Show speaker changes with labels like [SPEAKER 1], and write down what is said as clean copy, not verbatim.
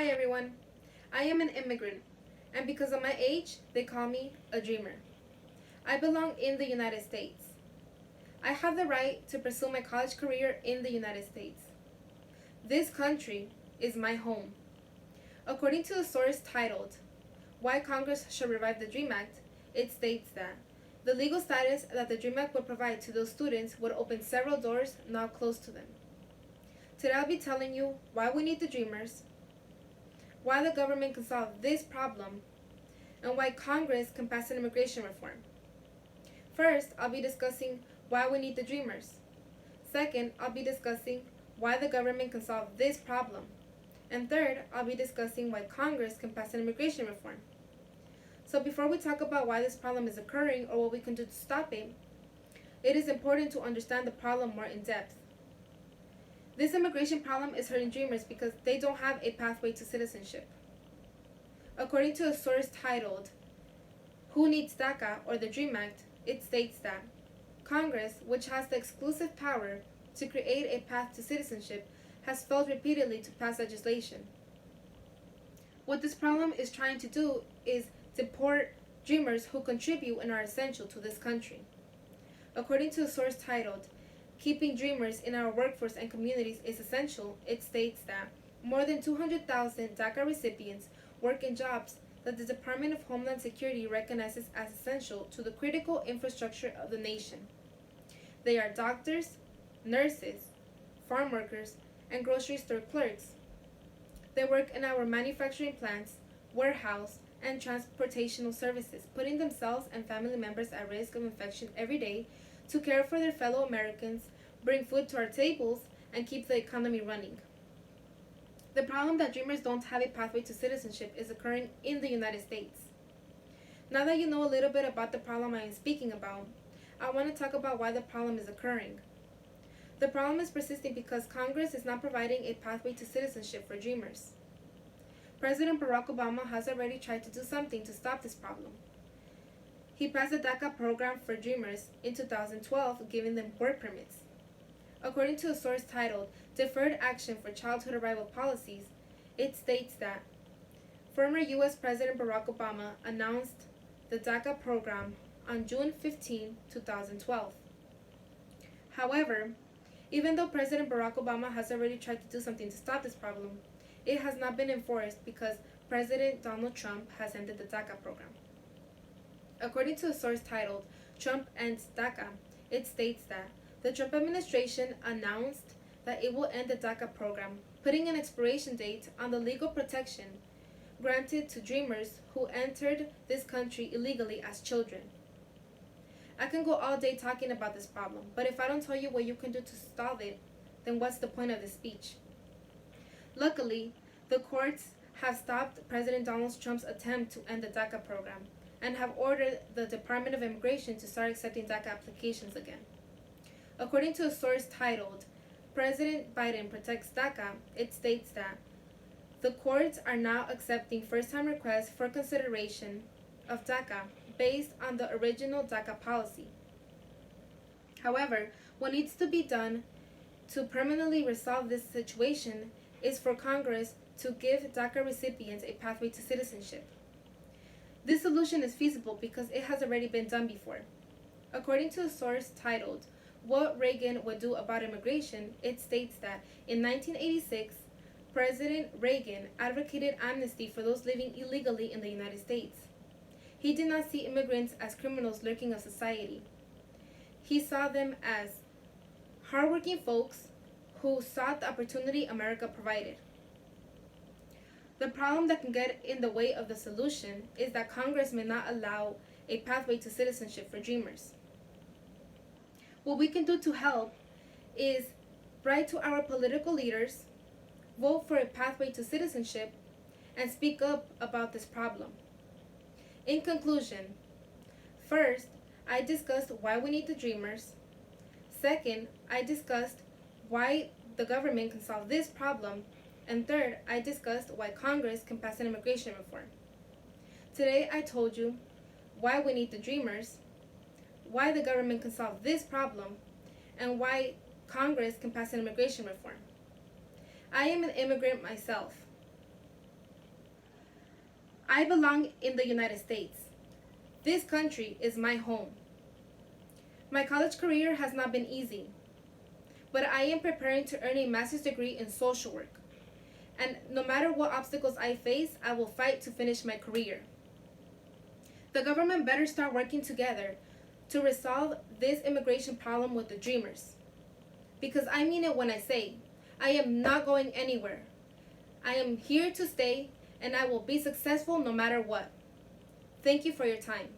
[SPEAKER 1] Hi everyone, I am an immigrant, and because of my age, they call me a dreamer. I belong in the United States. I have the right to pursue my college career in the United States. This country is my home. According to a source titled, Why Congress Should Revive the DREAM Act, it states that the legal status that the DREAM Act would provide to those students would open several doors now closed to them. Today I'll be telling you why we need the Dreamers, why the government can solve this problem, and why Congress can pass an immigration reform. First, I'll be discussing why we need the Dreamers. Second, I'll be discussing why the government can solve this problem. And third, I'll be discussing why Congress can pass an immigration reform. So before we talk about why this problem is occurring or what we can do to stop it, it is important to understand the problem more in depth. This immigration problem is hurting dreamers because they don't have a pathway to citizenship. According to a source titled, Who Needs DACA or the DREAM Act, it states that Congress, which has the exclusive power to create a path to citizenship, has failed repeatedly to pass legislation. What this problem is trying to do is deport dreamers who contribute and are essential to this country. According to a source titled, Keeping Dreamers in Our Workforce and Communities is Essential, it states that more than 200,000 DACA recipients work in jobs that the Department of Homeland Security recognizes as essential to the critical infrastructure of the nation. They are doctors, nurses, farm workers, and grocery store clerks. They work in our manufacturing plants, warehouse, and transportational services, putting themselves and family members at risk of infection every day to care for their fellow Americans, bring food to our tables, and keep the economy running. The problem that dreamers don't have a pathway to citizenship is occurring in the United States. Now that you know a little bit about the problem I am speaking about, I want to talk about why the problem is occurring. The problem is persisting because Congress is not providing a pathway to citizenship for dreamers. President Barack Obama has already tried to do something to stop this problem. He passed the DACA program for dreamers in 2012, giving them work permits. According to a source titled Deferred Action for Childhood Arrival Policies, it states that former U.S. President Barack Obama announced the DACA program on June 15, 2012. However, even though President Barack Obama has already tried to do something to stop this problem, it has not been enforced because President Donald Trump has ended the DACA program. According to a source titled Trump Ends DACA, it states that the Trump administration announced that it will end the DACA program, putting an expiration date on the legal protection granted to dreamers who entered this country illegally as children. I can go all day talking about this problem, but if I don't tell you what you can do to solve it, then what's the point of this speech? Luckily, the courts have stopped President Donald Trump's attempt to end the DACA program and have ordered the Department of Immigration to start accepting DACA applications again. According to a source titled, President Biden Protects DACA, it states that the courts are now accepting first-time requests for consideration of DACA based on the original DACA policy. However, what needs to be done to permanently resolve this situation is for Congress to give DACA recipients a pathway to citizenship. This solution is feasible because it has already been done before. According to a source titled, What Reagan Would Do About Immigration, it states that in 1986, President Reagan advocated amnesty for those living illegally in the United States. He did not see immigrants as criminals lurking in society. He saw them as hardworking folks who sought the opportunity America provided. The problem that can get in the way of the solution is that Congress may not allow a pathway to citizenship for dreamers. What we can do to help is write to our political leaders, vote for a pathway to citizenship, and speak up about this problem. In conclusion, first, I discussed why we need the dreamers. Second, I discussed why the government can solve this problem. And third, I discussed why Congress can pass an immigration reform. Today, I told you why we need the dreamers, why the government can solve this problem, and why Congress can pass an immigration reform. I am an immigrant myself. I belong in the United States. This country is my home. My college career has not been easy, but I am preparing to earn a master's degree in social work. And no matter what obstacles I face, I will fight to finish my career. The government better start working together to resolve this immigration problem with the Dreamers. Because I mean it when I say, I am not going anywhere. I am here to stay, and I will be successful no matter what. Thank you for your time.